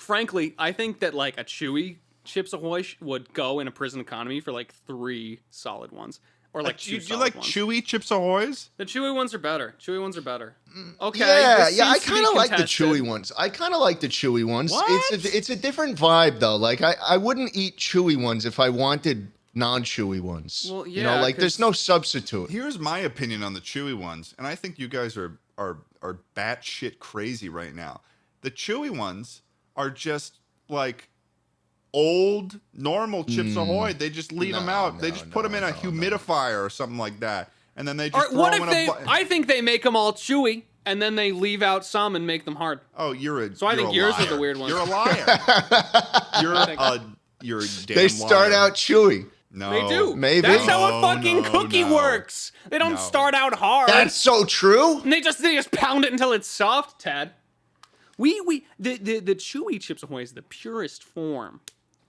frankly, I think that like a chewy Chips Ahoy would go in a prison economy for like 3 solid ones. Or like you like ones. chewy Chips Ahoys? The chewy ones are better. Okay. Yeah, I kind of like the chewy ones. What? It's a different vibe though. Like I wouldn't eat chewy ones if I wanted non-chewy ones. Well, yeah, you know, like there's no substitute. Here's my opinion on the chewy ones, and I think you guys are batshit crazy right now. The chewy ones are just like old normal Chips Ahoy. They just leave them out. They just put them in a humidifier or something like that, and then they just throw them in a. I think they make them all chewy, and then they leave out some and make them hard. Oh, So I think yours liar. are the weird ones. You're a liar. You're a damn They start liar. out chewy. No, They do. Maybe. That's how a fucking cookie works. They don't start out hard. That's so true. And they just pound it until it's soft, Ted. The chewy Chips Ahoy is the purest form.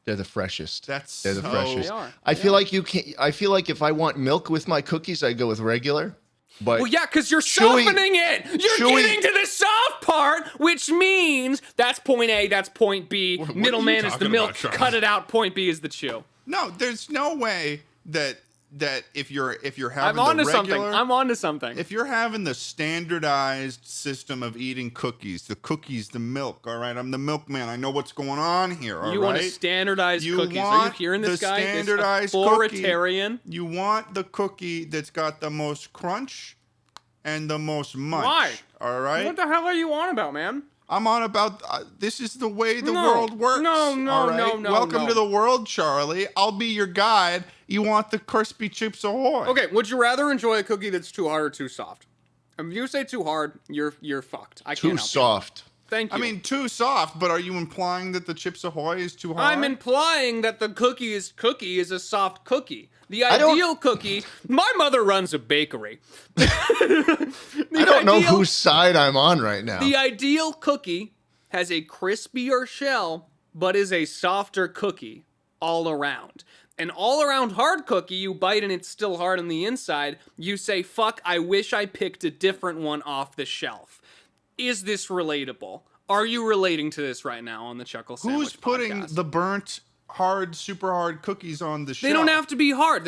They're the freshest. They're the freshest. They are. I feel like you can. I feel like if I want milk with my cookies, I go with regular. But Well, yeah, because you're softening it. You're getting to the soft part, which means that's point A, that's point B. What are Middleman you is the talking milk. about, Charlie? Cut it out. Point B is the chew. No, there's no way that if you're having I'm onto the something. regular, I'm onto something. if you're having the standardized system of eating cookies, the milk, all right? I'm the milkman. I know what's going on here, all right? You want a standardized cookies. Are you hearing this guy? Standardized This authoritarian. cookie. You want the cookie that's got the most crunch and the most munch. Why? All right? What the hell are you on about, man? I'm on about this is the way the world works. No, all right? Welcome no. to the world, Charlie. I'll be your guide. You want the crispy Chips Ahoy? Okay, would you rather enjoy a cookie that's too hard or too soft? If you say too hard, you're fucked. I can't too help you. soft. Thank you. I mean, too soft, but are you implying that the Chips Ahoy is too hard? I'm implying that the cookie is a soft cookie. The ideal cookie. My mother runs a bakery. I don't know whose side I'm on right now. The ideal cookie has a crispier shell, but is a softer cookie all around. An all-around hard cookie, you bite and it's still hard on the inside. You say, fuck, I wish I picked a different one off the shelf. Is this relatable? Are you relating to this right now on the Chuckle Sandwich Who's putting podcast? the burnt, hard, super hard cookies on the shelf? They don't have to be hard.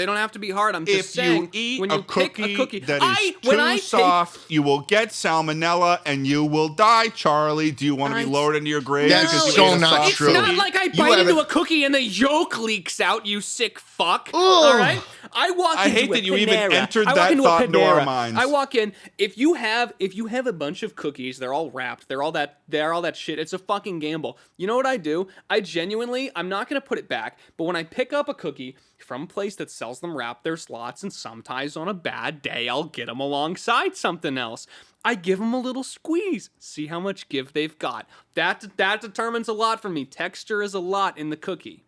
I'm just saying. If you eat when you pick a cookie that is too soft, you will get salmonella and you will die, Charlie. Do you want to be lowered into your grave? That's because you so ate a not soft true. It's cookie? not like I bite into a cookie and the yolk leaks out, you sick fuck. Ooh. All right? I hate that you even entered that thought into our minds. I walk in. If you have a bunch of cookies, they're all wrapped. They're all that shit. It's a fucking gamble. You know what I do? I'm not gonna put it back. But when I pick up a cookie from a place that sells them wrapped, their slots, and sometimes on a bad day, I'll get them alongside something else. I give them a little squeeze. See how much give they've got. That determines a lot for me. Texture is a lot in the cookie.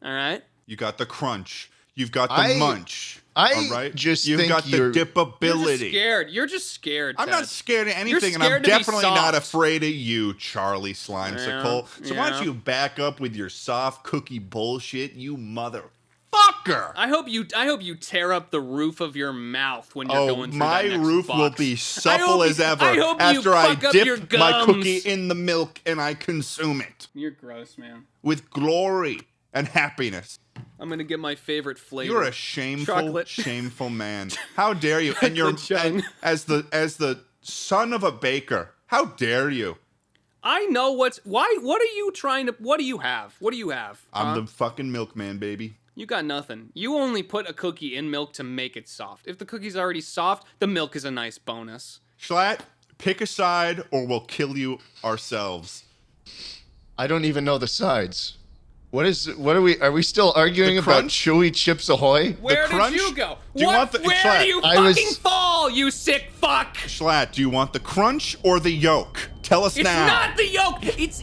All right. You got the crunch. You've got the munch. I all right? just You've think got the dippability. You're just scared. I'm Ted. not scared of anything, and I'm scared to be definitely not soft. afraid of you, Charlie Slimecicle. So why Yeah. don't you back up with your soft cookie bullshit, you motherfucker? I hope you tear up the roof of your mouth when you're going through my that next roof will box. be supple as ever I hope after you I fuck up your dip my gums. cookie in the milk and I consume it You're gross, man. with glory and happiness. I'm gonna get my favorite flavor. You're a shameful, Chocolate. shameful man. How dare you? And you're Chocolate as the son of a baker. How dare you? I know what are you trying to? What do you have? I'm the fucking milkman, baby. You got nothing. You only put a cookie in milk to make it soft. If the cookie's already soft, the milk is a nice bonus. Schlatt, pick a side or we'll kill you ourselves. I don't even know the sides. What are we still arguing about chewy Chips Ahoy? Where crunch? did you go? Do you want the- Where Schlatt, do you I fucking was- fall, you sick fuck? Schlatt, do you want the crunch or the yolk? Tell us It's now. not the yolk. It's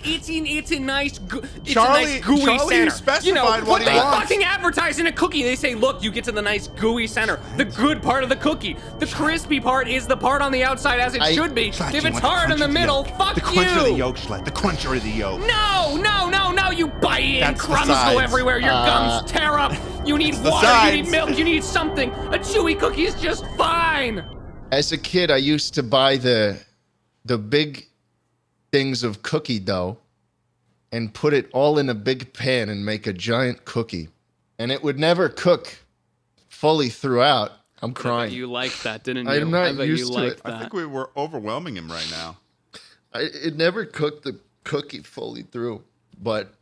a nice gooey Charlie, center. you specified what he they wants. fucking advertise in a cookie. They say, look, you get to the nice gooey center, the good part of the cookie. The crispy part is the part on the outside as it should be. Schlatt, If you it's want the hard in crunch the or the middle, yolk? fuck the you. crunch or the yolk, Schlatt? The crunch or the yolk? No, you bite in, That's the crumbs go sides. everywhere, your gums tear up. You need the water, you need sides. milk, you need something. A chewy cookie is just fine. As a kid, I used to buy the big things of cookie dough, and put it all in a big pan and make a giant cookie. And it would never cook fully throughout. I'm crying. You liked that, didn't you? I'm not I bet used you to liked it. that. I think we were overwhelming him right now. It never cooked the cookie fully through, but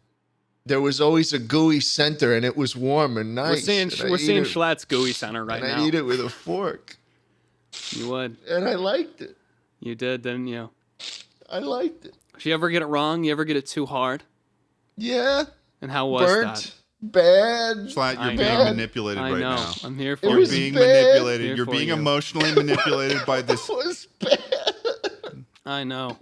there was always a gooey center, and it was warm and nice. We're seeing Schlatt's gooey center right and now. I eat it with a fork. You would. And I liked it. You did, didn't you? I liked it. Did you ever get it wrong? You ever get it too hard? Yeah. And how was Burnt. that? Bad. Schlatt, you're I being know. manipulated I right know. now. I'm here It for You're was you. being bad. manipulated. Here You're for being you. emotionally manipulated by this. It was bad. I know.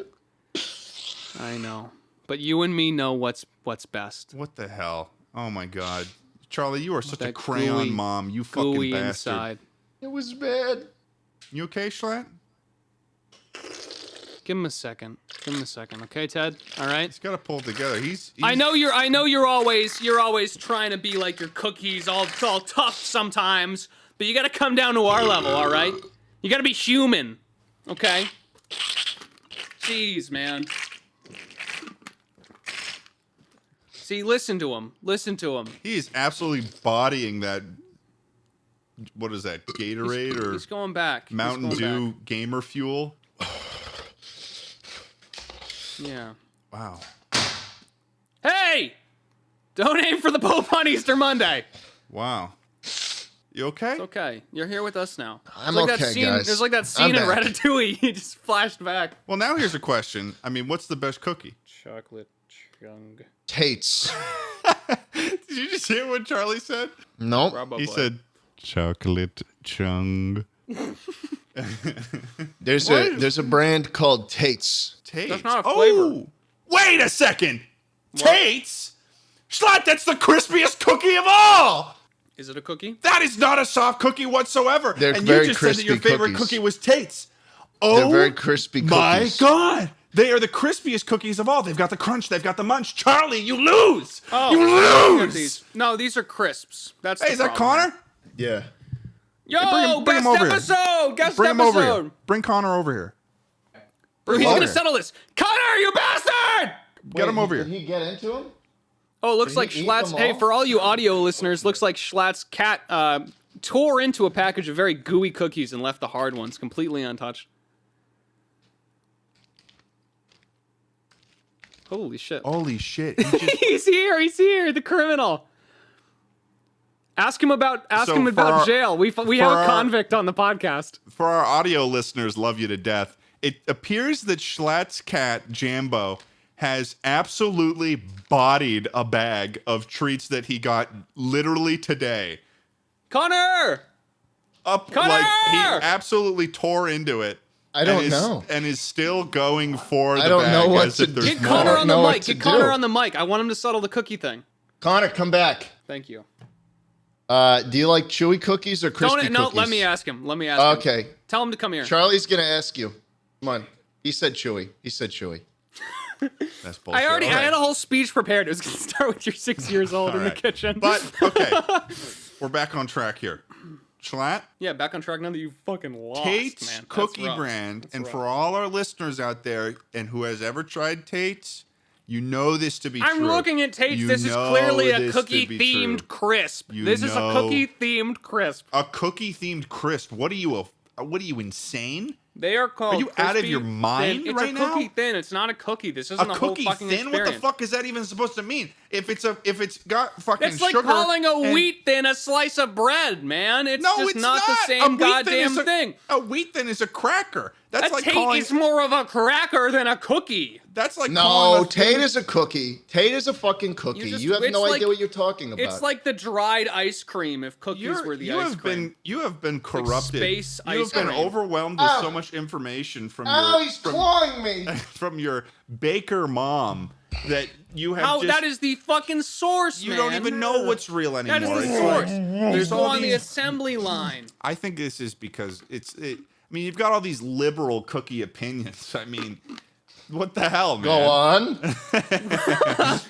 I know. But you and me know what's best. What the hell? Oh my God, Charlie, you are such a That crayon gooey- mom. You fucking Gooey bastard. inside. It was bad. You okay, Schlatt? Give him a second. Give him a second, okay, Ted? All right. He's got to pull it together. He's I know you're always trying to be like your cookies, all tough sometimes, but you got to come down to our level, all right? You got to be human, okay? Jeez, man. See, listen to him. Listen to him. He is absolutely bodying that. What is that? Gatorade or He's going back. He's Mountain going Dew back. gamer fuel? Yeah. Wow. Hey! Don't aim for the Pope on Easter Monday. Wow. You okay? It's okay. You're here with us now. I'm It's like okay, that scene, guys. There's like that I'm scene in back. Ratatouille. He just flashed back. Well, now here's a question. I mean, what's the best cookie? Chocolate chung. Tate's. Did you just hear what Charlie said? Nope. Probably. He said chocolate chung. There's a brand called Tate's. Tate's. That's not a flavor. Oh, wait a second. Tate's? Schlatt, that's the crispiest cookie of all. Is it a cookie? That is not a soft cookie whatsoever. They're and very you just said that your crispy favorite cookies. cookie was Tate's. Oh, They're very crispy my cookies. God. They are the crispiest cookies of all. They've got the crunch. They've got the munch. Charlie, you lose. Oh, you look at lose. these. No, these are crisps. That's Hey, the is that problem. Connor? Yeah. Yo, bring him guest over here. episode. Guest Bring him episode. over here. Bring Connor over here. He's him gonna over. settle this. Connor, you bastard! Get him over Did here. he get into him? Oh, it looks Did like he eat Schlatt's. them Hey, all? for all you audio listeners, looks like Schlatt's cat tore into a package of very gooey cookies and left the hard ones completely untouched. Holy shit. Holy shit. He just, He's here, the criminal. Ask him about So for our- jail. We have for a our- convict on the podcast. for our audio listeners, love you to death. It appears that Schlatt's cat, Jambo, has absolutely bodied a bag of treats that he got literally today. Connor! Connor! Like, he absolutely tore into it. I don't and is, know. And is still going for the I don't bag know what as to if there's do. Get more. Connor on the know what mic. to Get Connor do. on the mic. I want him to settle the cookie thing. Connor, come back. Thank you. Do you like chewy cookies or crispy Don't, no, cookies? let me ask him. Let me ask him. Okay. Tell him to come here. Charlie's going to ask you. Come on. He said chewy. He said chewy. That's bullshit. I All right. had a whole speech prepared. It was going to start with you're 6 years old in the right. kitchen. But, okay. We're back on track here. Schlatt, yeah, back on track now that you fucking lost, Tate's man. That's cookie rough. brand, That's and rough. for all our listeners out there and who has ever tried Tate's, you know this to be I'm true. looking at Tate's. You This is know clearly a this to be cookie-themed true. crisp. You This is a know- cookie-themed crisp. A cookie-themed crisp. What are you insane? They are called. Are you out of crispy your mind thin. right It's now? a cookie thin. It's not a cookie. This isn't A a whole cookie fucking thin? experience. What the fuck is that even supposed to mean? If it's got fucking It's like sugar calling a and- wheat thin a slice of bread, man. It's No, just it's not the A same wheat thin goddamn is a- thing. A wheat thin is a cracker. That's A like Tate calling. is more of a cracker than a cookie. That's like No, calling a Tate thin- is a cookie. Tate is a fucking cookie. just- You have it's no like- idea what you're talking about. It's like the dried ice cream if cookies were the you ice have cream. you have been corrupted. space you have ice been cream. overwhelmed with Ow. so much information from Oh, your he's clawing me. from your baker mom that you have How just that is the fucking source, you man. don't even know what's real anymore. That is the It's source. like- There's all on the these- assembly line. I think this is because I mean, you've got all these liberal cookie opinions. I mean, what the hell, man? Go on.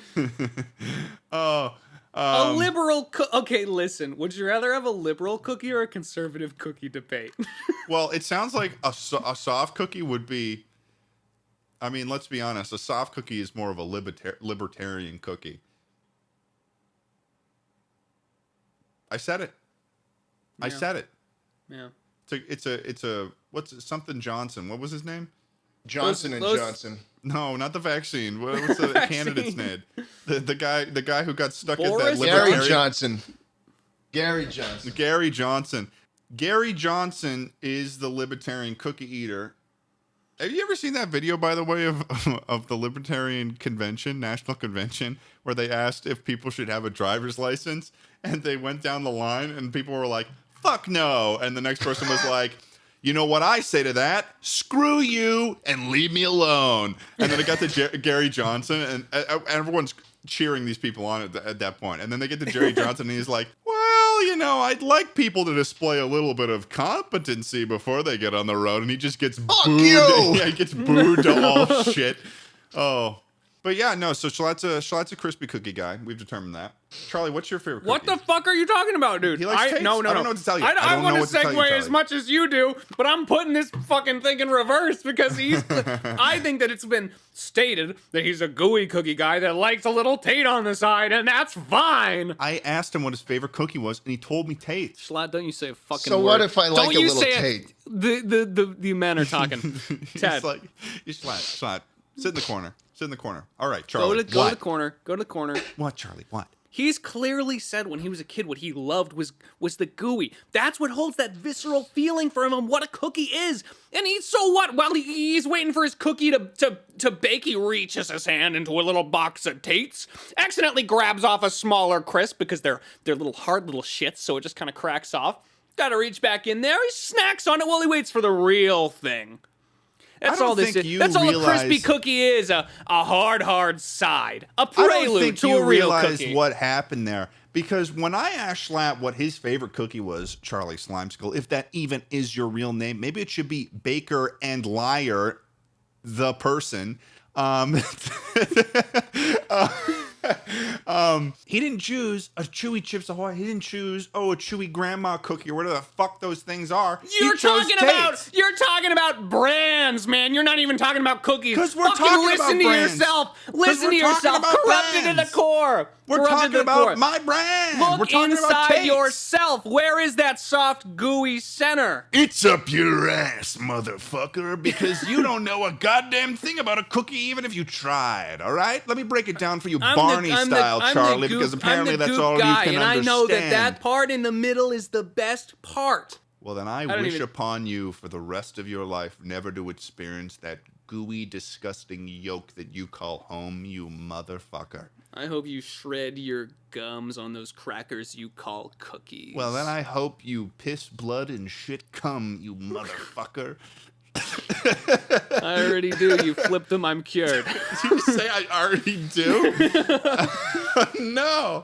Oh, A liberal okay, listen. Would you rather have a liberal cookie or a conservative cookie debate? well, it sounds like a soft cookie would be I mean, let's be honest. A soft cookie is more of a libertarian cookie. I said it. Yeah. I said it. Yeah. It's a what's it, something Johnson? What was his name? Johnson and Johnson. No, not the vaccine. What's the candidate's name? The guy who got stuck Boris? at that libertarian. Gary Johnson. Gary Johnson. Gary Johnson. Gary Johnson is the libertarian cookie eater. Have you ever seen that video, by the way, of the Libertarian Convention, National Convention, where they asked if people should have a driver's license, and they went down the line, and people were like, "Fuck no," and the next person was like, "You know what I say to that? Screw you and leave me alone." And then it got to Gary Johnson, and everyone's cheering these people on at that point. And then they get to Jerry Johnson, and he's like, "Well, you know, I'd like people to display a little bit of competency before they get on the road." And he just gets Fuck booed. you! Yeah, he gets booed to all shit. Oh. But yeah, no, so Schlatt's a crispy cookie guy. We've determined that. Charlie, what's your favorite cookie? What the fuck are you talking about, dude? He likes taste. No. I don't know what to tell you. I don't want know to what to tell you, segue Charlie. as much as you do, but I'm putting this fucking thing in reverse because I think that it's been stated that he's a gooey cookie guy that likes a little Tate on the side, and that's fine. I asked him what his favorite cookie was, and he told me Tate. Schlatt, don't you say a fucking So word. what if I like Don't a you little say Tate? The men are talking. Ted. He's like, you Schlatt. Sit in the corner. Sit in the corner. All right, Charlie. Go to the corner. Go to the corner. What, Charlie? What? He's clearly said when he was a kid what he loved was the gooey. That's what holds that visceral feeling for him on what a cookie is. And so what? While he's waiting for his cookie to bake, he reaches his hand into a little box of Tates, accidentally grabs off a smaller crisp because they're little hard little shits, so it just kind of cracks off. Gotta reach back in there. He snacks on it while he waits for the real thing. That's all this is. That's all a crispy cookie is, a hard side. A prelude to a real cookie. What happened there. Because when I asked Schlatt what his favorite cookie was, Charlie Slimecicle, if that even is your real name, maybe it should be Baker and Liar, the person. He didn't choose a Chewy Chips Ahoy. He didn't choose a Chewy Grandma cookie or whatever the fuck those things are. You're talking about brands, man. You're not even talking about cookies. Because we're talking about brands. Listen to yourself. Corrupted to the core. We're talking about my brand. Look we're talking inside about Tate's. yourself. Where is that soft, gooey center? It's up your ass, motherfucker, because you don't know a goddamn thing about a cookie, even if you tried. All right, let me break it down for you, Barney style, Charlie, because apparently that's all you can understand. And I know that part in the middle is the best part. Well, then I wish upon you for the rest of your life never to experience that gooey, disgusting yolk that you call home, you motherfucker. I hope you shred your gums on those crackers you call cookies. Well, then I hope you piss blood and shit cum, you motherfucker. I already do. You flipped them, I'm cured. Did you say I already do? No.